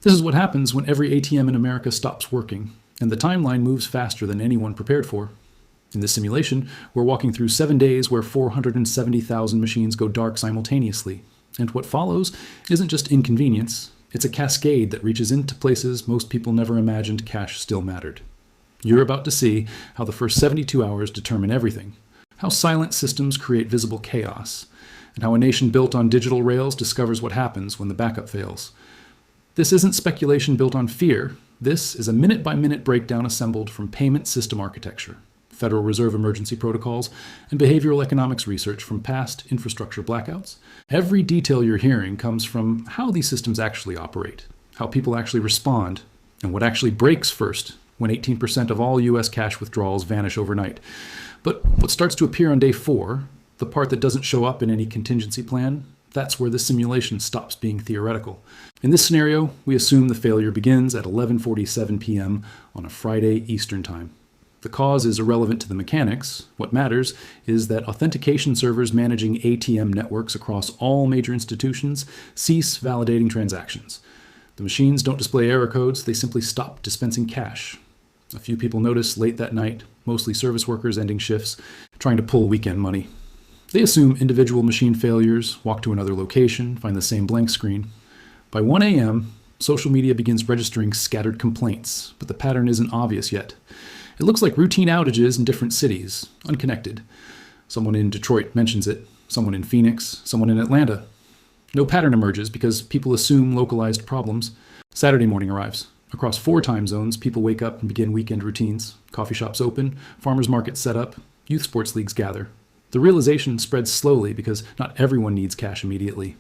This is what happens when every ATM in America stops working, and the timeline moves faster than anyone prepared for. In this simulation, we're walking through 7 days where 470,000 machines go dark simultaneously. And what follows isn't just inconvenience, it's a cascade that reaches into places most people never imagined cash still mattered. You're about to see how the first 72 hours determine everything, how silent systems create visible chaos, and how a nation built on digital rails discovers what happens when the backup fails. This isn't speculation built on fear. This is a minute-by-minute breakdown assembled from payment system architecture, Federal Reserve emergency protocols, and behavioral economics research from past infrastructure blackouts. Every detail you're hearing comes from how these systems actually operate, how people actually respond, and what actually breaks first when 18% of all U.S. cash withdrawals vanish overnight. But what starts to appear on day 4, the part that doesn't show up in any contingency plan, that's where the simulation stops being theoretical. In this scenario, we assume the failure begins at 11:47 p.m. on a Friday Eastern Time. The cause is irrelevant to the mechanics. What matters is that authentication servers managing ATM networks across all major institutions cease validating transactions. The machines don't display error codes, they simply stop dispensing cash. A few people notice late that night, mostly service workers ending shifts, trying to pull weekend money. They assume individual machine failures, walk to another location, find the same blank screen. By 1 a.m., social media begins registering scattered complaints, but the pattern isn't obvious yet. It looks like routine outages in different cities, unconnected. Someone in Detroit mentions it, someone in Phoenix, someone in Atlanta. No pattern emerges because people assume localized problems. Saturday morning arrives. Across 4 time zones, people wake up and begin weekend routines. Coffee shops open, farmers markets set up, youth sports leagues gather. The realization spreads slowly because not everyone needs cash immediately.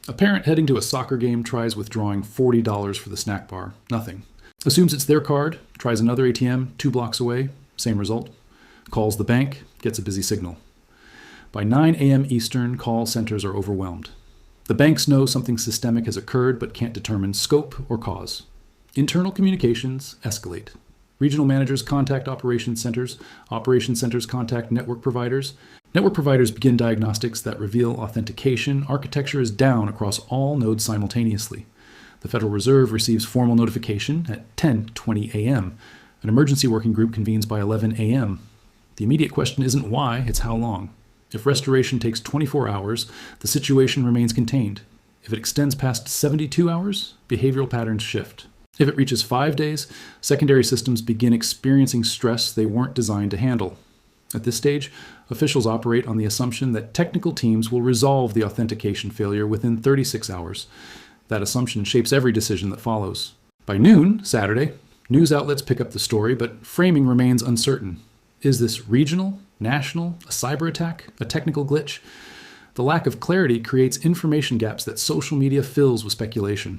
A parent heading to a soccer game tries withdrawing $40 for the snack bar. Nothing. Assumes it's their card, tries another ATM 2 blocks away, same result. Calls the bank, gets a busy signal. By 9 a.m. Eastern, call centers are overwhelmed. The banks know something systemic has occurred but can't determine scope or cause. Internal communications escalate. Regional managers contact operations centers contact network providers. Network providers begin diagnostics that reveal authentication architecture is down across all nodes simultaneously. The Federal Reserve receives formal notification at 10:20 a.m. An emergency working group convenes by 11 a.m. The immediate question isn't why, it's how long. If restoration takes 24 hours, the situation remains contained. If it extends past 72 hours, behavioral patterns shift. If it reaches 5 days, secondary systems begin experiencing stress they weren't designed to handle. At this stage, officials operate on the assumption that technical teams will resolve the authentication failure within 36 hours. That assumption shapes every decision that follows. By noon, Saturday, news outlets pick up the story, but framing remains uncertain. Is this regional, national, a cyber attack, a technical glitch? The lack of clarity creates information gaps that social media fills with speculation.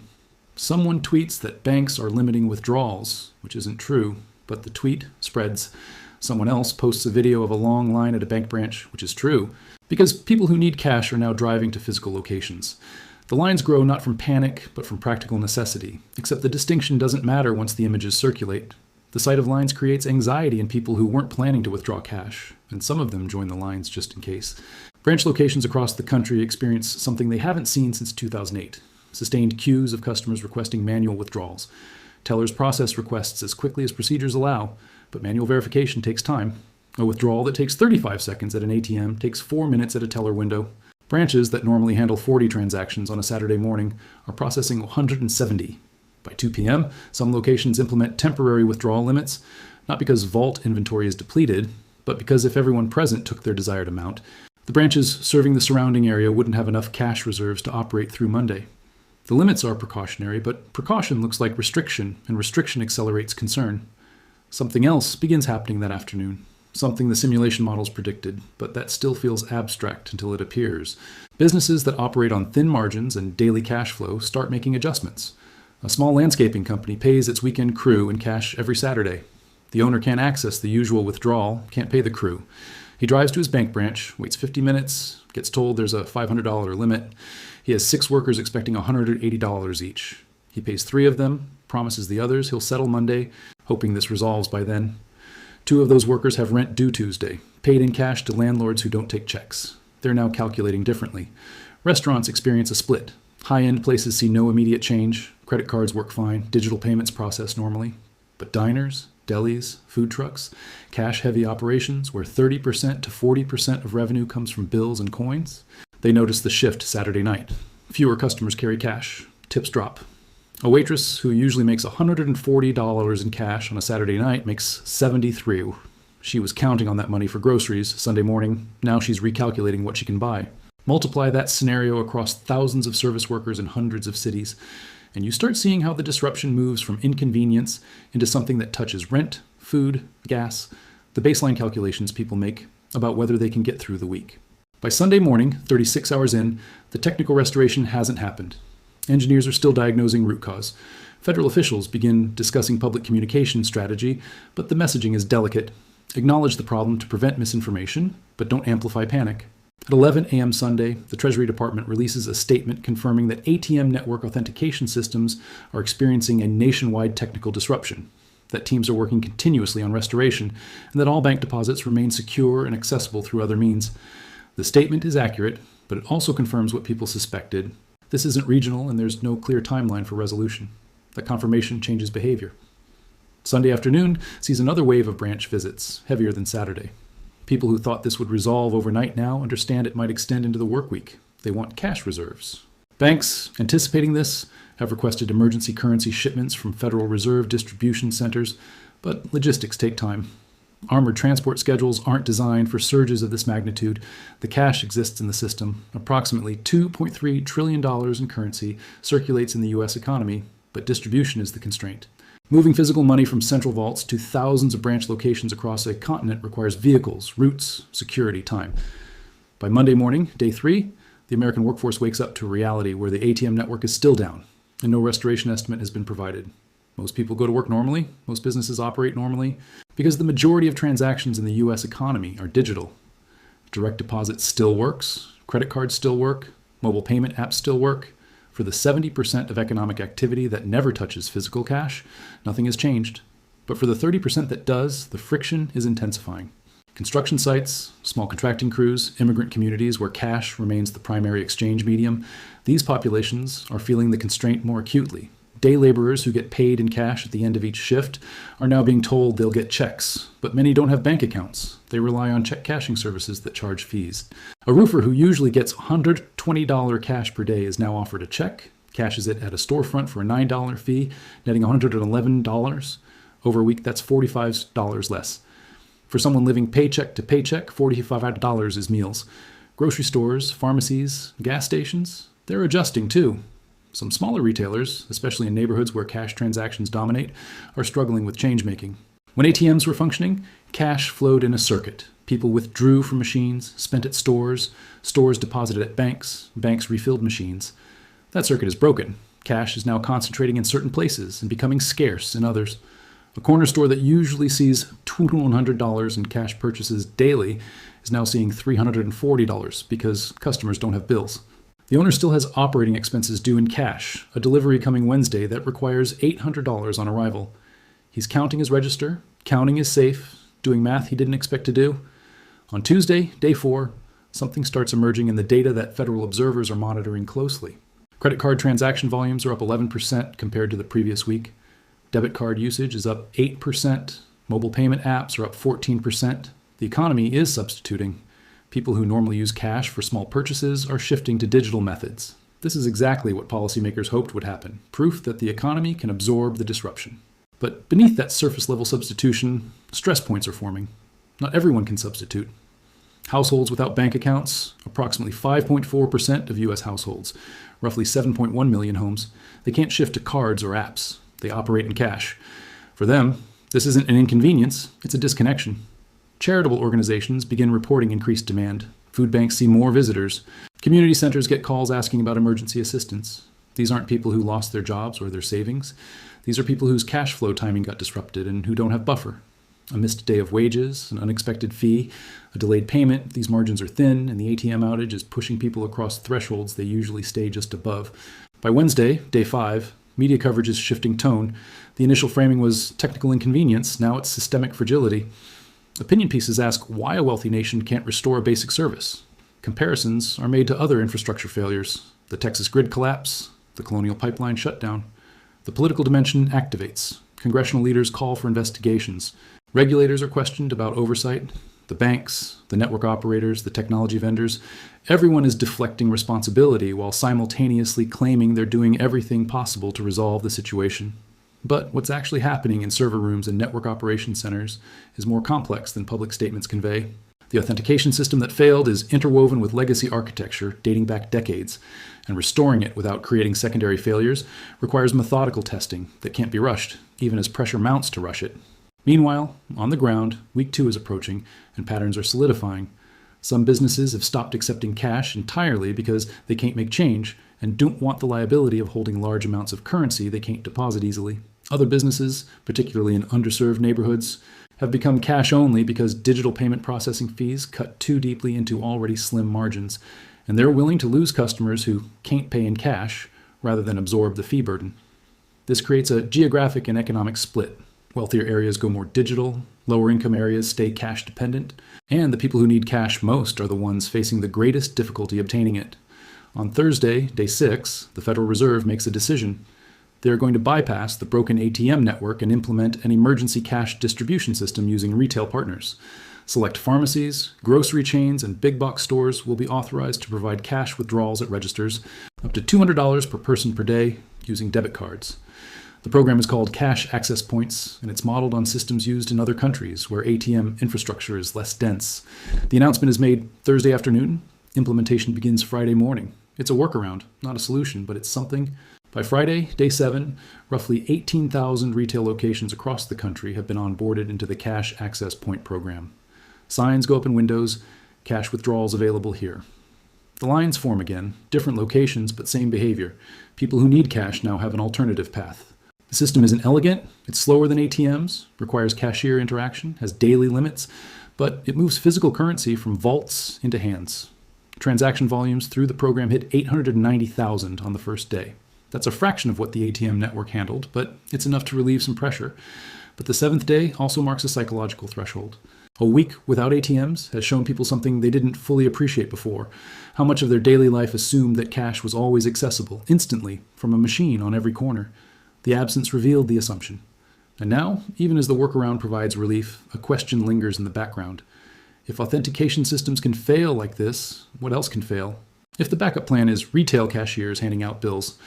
Someone tweets that banks are limiting withdrawals, which isn't true, but the tweet spreads. Someone else posts a video of a long line at a bank branch, which is true, because people who need cash are now driving to physical locations. The lines grow not from panic, but from practical necessity, except the distinction doesn't matter once the images circulate. The sight of lines creates anxiety in people who weren't planning to withdraw cash, and some of them join the lines just in case. Branch locations across the country experience something they haven't seen since 2008. Sustained queues of customers requesting manual withdrawals. Tellers process requests as quickly as procedures allow, but manual verification takes time. A withdrawal that takes 35 seconds at an ATM takes 4 minutes at a teller window. Branches that normally handle 40 transactions on a Saturday morning are processing 170. By 2 p.m., some locations implement temporary withdrawal limits, not because vault inventory is depleted, but because if everyone present took their desired amount, the branches serving the surrounding area wouldn't have enough cash reserves to operate through Monday. The limits are precautionary, but precaution looks like restriction, and restriction accelerates concern. Something else begins happening that afternoon. Something the simulation models predicted, but that still feels abstract until it appears. Businesses that operate on thin margins and daily cash flow start making adjustments. A small landscaping company pays its weekend crew in cash every Saturday. The owner can't access the usual withdrawal, can't pay the crew. He drives to his bank branch, waits 50 minutes, gets told there's a $500 limit. He has 6 workers expecting $180 each. He pays 3 of them, promises the others he'll settle Monday, hoping this resolves by then. 2 of those workers have rent due Tuesday, paid in cash to landlords who don't take checks. They're now calculating differently. Restaurants experience a split. High-end places see no immediate change. Credit cards work fine, digital payments process normally. But diners, delis, food trucks, cash-heavy operations where 30% to 40% of revenue comes from bills and coins, they notice the shift Saturday night. Fewer customers carry cash. Tips drop. A waitress who usually makes $140 in cash on a Saturday night makes $73. She was counting on that money for groceries Sunday morning. Now she's recalculating what she can buy. Multiply that scenario across thousands of service workers in hundreds of cities, and you start seeing how the disruption moves from inconvenience into something that touches rent, food, gas, the baseline calculations people make about whether they can get through the week. By Sunday morning, 36 hours in, the technical restoration hasn't happened. Engineers are still diagnosing root cause. Federal officials begin discussing public communication strategy, but the messaging is delicate. Acknowledge the problem to prevent misinformation, but don't amplify panic. At 11 a.m. Sunday, the Treasury Department releases a statement confirming that ATM network authentication systems are experiencing a nationwide technical disruption, that teams are working continuously on restoration, and that all bank deposits remain secure and accessible through other means. The statement is accurate, but it also confirms what people suspected. This isn't regional, and there's no clear timeline for resolution. That confirmation changes behavior. Sunday afternoon sees another wave of branch visits, heavier than Saturday. People who thought this would resolve overnight now understand it might extend into the work week. They want cash reserves. Banks, anticipating this, have requested emergency currency shipments from Federal Reserve distribution centers, but logistics take time. Armored transport schedules aren't designed for surges of this magnitude. The cash exists in the system. Approximately $2.3 trillion in currency circulates in the U.S. economy, but distribution is the constraint. Moving physical money from central vaults to thousands of branch locations across a continent requires vehicles, routes, security, time. By Monday morning, day 3, the American workforce wakes up to a reality where the ATM network is still down, and no restoration estimate has been provided. Most people go to work normally, most businesses operate normally, because the majority of transactions in the U.S. economy are digital. Direct deposit still works, credit cards still work, mobile payment apps still work. For the 70% of economic activity that never touches physical cash, nothing has changed. But for the 30% that does, the friction is intensifying. Construction sites, small contracting crews, immigrant communities where cash remains the primary exchange medium, these populations are feeling the constraint more acutely. Day laborers who get paid in cash at the end of each shift are now being told they'll get checks, but many don't have bank accounts. They rely on check cashing services that charge fees. A roofer who usually gets $120 cash per day is now offered a check, cashes it at a storefront for a $9 fee, netting $111. Over a week, that's $45 less. For someone living paycheck to paycheck, $45 is meals. Grocery stores, pharmacies, gas stations, they're adjusting too. Some smaller retailers, especially in neighborhoods where cash transactions dominate, are struggling with change-making. When ATMs were functioning, cash flowed in a circuit. People withdrew from machines, spent at stores, stores deposited at banks, banks refilled machines. That circuit is broken. Cash is now concentrating in certain places and becoming scarce in others. A corner store that usually sees $200 in cash purchases daily is now seeing $340 because customers don't have bills. The owner still has operating expenses due in cash, a delivery coming Wednesday that requires $800 on arrival. He's counting his register, counting his safe, doing math he didn't expect to do. On Tuesday, day 4, something starts emerging in the data that federal observers are monitoring closely. Credit card transaction volumes are up 11% compared to the previous week. Debit card usage is up 8%. Mobile payment apps are up 14%. The economy is substituting. People who normally use cash for small purchases are shifting to digital methods. This is exactly what policymakers hoped would happen, proof that the economy can absorb the disruption. But beneath that surface-level substitution, stress points are forming. Not everyone can substitute. Households without bank accounts, approximately 5.4% of U.S. households, roughly 7.1 million homes, they can't shift to cards or apps. They operate in cash. For them, this isn't an inconvenience, it's a disconnection. Charitable organizations begin reporting increased demand. Food banks see more visitors. Community centers get calls asking about emergency assistance. These aren't people who lost their jobs or their savings. These are people whose cash flow timing got disrupted and who don't have buffer. A missed day of wages, an unexpected fee, a delayed payment, these margins are thin, and the ATM outage is pushing people across thresholds they usually stay just above. By Wednesday, day 5, media coverage is shifting tone. The initial framing was technical inconvenience, now it's systemic fragility. Opinion pieces ask why a wealthy nation can't restore a basic service. Comparisons are made to other infrastructure failures, the Texas grid collapse, the Colonial Pipeline shutdown. The political dimension activates. Congressional leaders call for investigations. Regulators are questioned about oversight. The banks, the network operators, the technology vendors, everyone is deflecting responsibility while simultaneously claiming they're doing everything possible to resolve the situation. But what's actually happening in server rooms and network operation centers is more complex than public statements convey. The authentication system that failed is interwoven with legacy architecture dating back decades, and restoring it without creating secondary failures requires methodical testing that can't be rushed, even as pressure mounts to rush it. Meanwhile, on the ground, week 2 is approaching and patterns are solidifying. Some businesses have stopped accepting cash entirely because they can't make change and don't want the liability of holding large amounts of currency they can't deposit easily. Other businesses, particularly in underserved neighborhoods, have become cash only because digital payment processing fees cut too deeply into already slim margins, and they're willing to lose customers who can't pay in cash rather than absorb the fee burden. This creates a geographic and economic split. Wealthier areas go more digital, lower income areas stay cash dependent, and the people who need cash most are the ones facing the greatest difficulty obtaining it. On Thursday, day 6, the Federal Reserve makes a decision. They are going to bypass the broken ATM network and implement an emergency cash distribution system using retail partners. Select pharmacies, grocery chains, and big box stores will be authorized to provide cash withdrawals at registers, up to $200 per person per day, using debit cards. The program is called Cash Access Points, and it's modeled on systems used in other countries where ATM infrastructure is less dense. The announcement is made Thursday afternoon. Implementation begins Friday morning. It's a workaround, not a solution, but it's something. By Friday, day 7, roughly 18,000 retail locations across the country have been onboarded into the Cash Access Point program. Signs go up in windows, cash withdrawals available here. The lines form again, different locations, but same behavior. People who need cash now have an alternative path. The system isn't elegant, it's slower than ATMs, requires cashier interaction, has daily limits, but it moves physical currency from vaults into hands. Transaction volumes through the program hit 890,000 on the first day. That's a fraction of what the ATM network handled, but it's enough to relieve some pressure. But the 7th day also marks a psychological threshold. A week without ATMs has shown people something they didn't fully appreciate before, how much of their daily life assumed that cash was always accessible, instantly, from a machine on every corner. The absence revealed the assumption. And now, even as the workaround provides relief, a question lingers in the background. If authentication systems can fail like this, what else can fail? If the backup plan is retail cashiers handing out bills,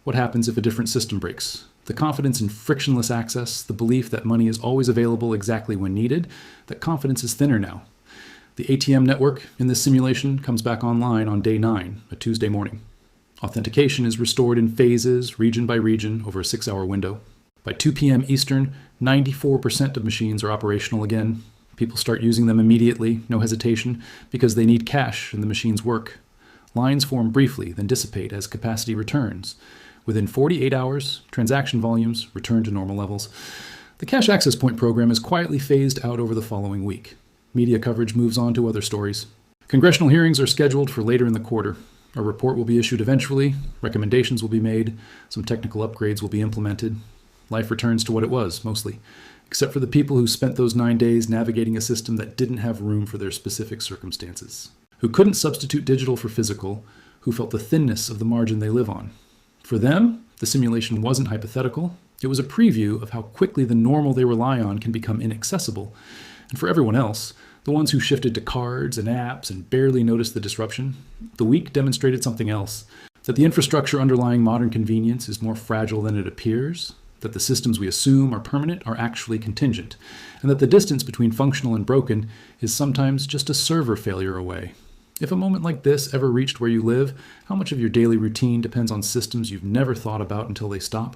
what happens if a different system breaks? The confidence in frictionless access, the belief that money is always available exactly when needed, that confidence is thinner now. The ATM network in this simulation comes back online on day 9, a Tuesday morning. Authentication is restored in phases, region by region, over a 6-hour window. By 2 p.m. Eastern, 94% of machines are operational again. People start using them immediately, no hesitation, because they need cash and the machines work. Lines form briefly, then dissipate as capacity returns. Within 48 hours, transaction volumes return to normal levels. The Cash Access Point program is quietly phased out over the following week. Media coverage moves on to other stories. Congressional hearings are scheduled for later in the quarter. A report will be issued eventually, recommendations will be made, some technical upgrades will be implemented. Life returns to what it was, mostly, except for the people who spent those 9 days navigating a system that didn't have room for their specific circumstances, who couldn't substitute digital for physical, who felt the thinness of the margin they live on. For them, the simulation wasn't hypothetical. It was a preview of how quickly the normal they rely on can become inaccessible. And for everyone else, the ones who shifted to cards and apps and barely noticed the disruption, the week demonstrated something else, that the infrastructure underlying modern convenience is more fragile than it appears, that the systems we assume are permanent are actually contingent, and that the distance between functional and broken is sometimes just a server failure away. If a moment like this ever reached where you live, how much of your daily routine depends on systems you've never thought about until they stop?